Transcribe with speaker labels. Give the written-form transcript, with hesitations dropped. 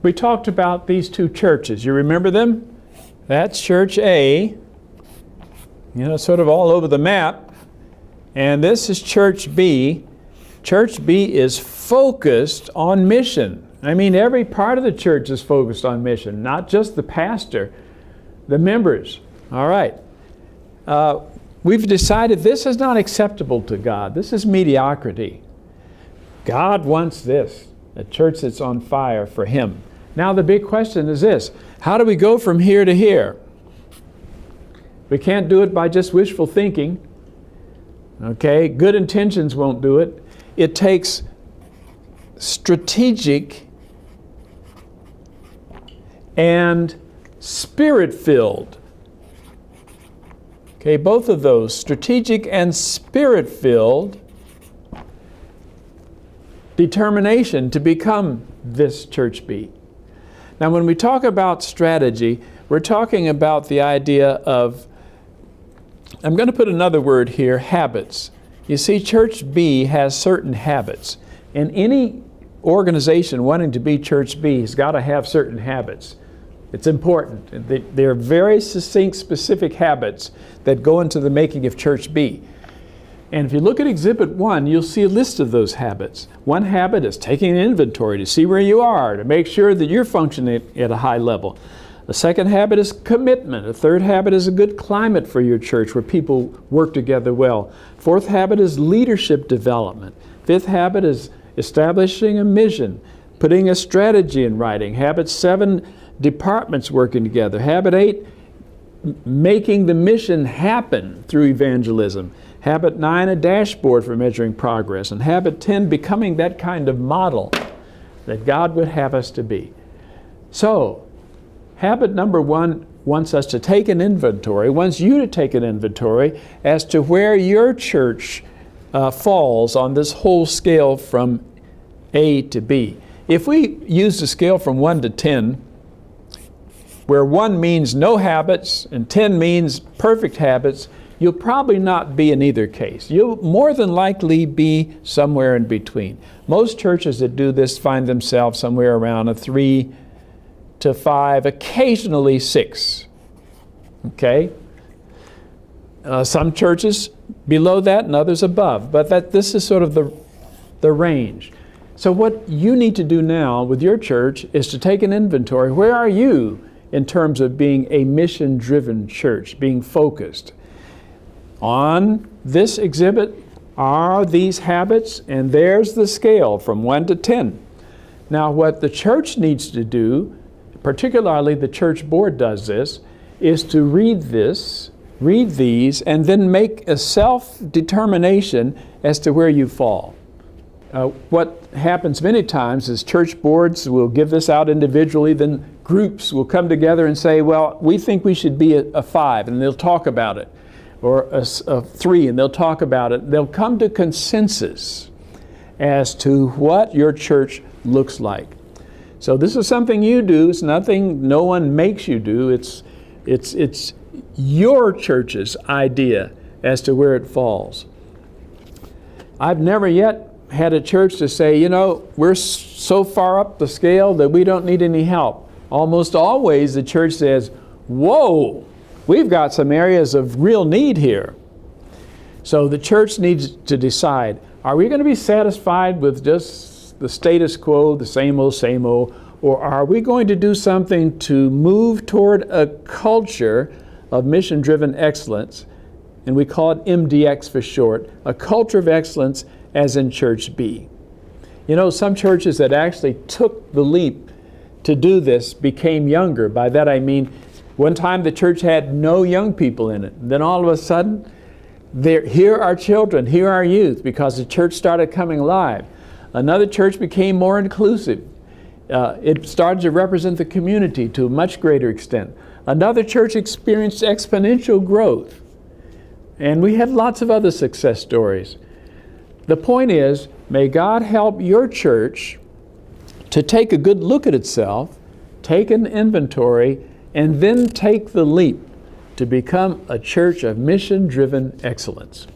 Speaker 1: we talked about these two churches. You remember them? That's Church A, sort of all over the map. And this is Church B. Church B is focused on mission. I mean, every part of the church is focused on mission, not just the pastor, the members. All right. We've decided this is not acceptable to God. This is mediocrity. God wants this, a church that's on fire for Him. Now the big question is this: how do we go from here to here? We can't do it by just wishful thinking. Okay, good intentions won't do it. It takes strategic and spirit-filled. Okay, both of those, strategic and spirit-filled determination to become this Church B. Now, when we talk about strategy, we're talking about the idea of, I'm going to put another word here, habits. You see, Church B has certain habits. And any organization wanting to be Church B has got to have certain habits. It's important. They're very succinct, specific habits that go into the making of Church B. And if you look at Exhibit 1, you'll see a list of those habits. One habit is taking an inventory to see where you are, to make sure that you're functioning at a high level. The second habit is commitment. The third habit is a good climate for your church where people work together well. Fourth habit is leadership development. Fifth habit is establishing a mission, putting a strategy in writing. Habit 7, departments working together. Habit 8, making the mission happen through evangelism. Habit 9, a dashboard for measuring progress. And habit 10, becoming that kind of model that God would have us to be. So, habit number 1 wants us to take an inventory, wants you to take an inventory as to where your church falls on this whole scale from A to B. If we use the scale from 1 to 10, where 1 means no habits and 10 means perfect habits, you'll probably not be in either case. You'll more than likely be somewhere in between. Most churches that do this find themselves somewhere around a 3 to 5, occasionally 6. Okay? Some churches below that and others above, but this is sort of the range. So what you need to do now with your church is to take an inventory. Where are you in terms of being a mission-driven church, being focused? On this exhibit are these habits, and there's the scale from 1 to 10. Now, what the church needs to do, particularly the church board does this, is to read these, and then make a self-determination as to where you fall. What happens many times is church boards will give this out individually, then groups will come together and say, well, we think we should be a 5, and they'll talk about it, or a 3, and they'll talk about it. They'll come to consensus as to what your church looks like. So this is something you do. It's nothing no one makes you do. It's your church's idea as to where it falls. I've never yet had a church to say, we're so far up the scale that we don't need any help. Almost always the church says, whoa, we've got some areas of real need here. So the church needs to decide, are we going to be satisfied with just the status quo, the same old, or are we going to do something to move toward a culture of mission-driven excellence? And we call it MdX for short, a culture of excellence as in Church B. Some churches that actually took the leap to do this became younger. By that I mean, one time the church had no young people in it. Then all of a sudden, here are children, here are youth, because the church started coming alive. Another church became more inclusive. It started to represent the community to a much greater extent. Another church experienced exponential growth. And we had lots of other success stories. The point is, may God help your church to take a good look at itself, take an inventory, and then take the leap to become a church of mission-driven excellence.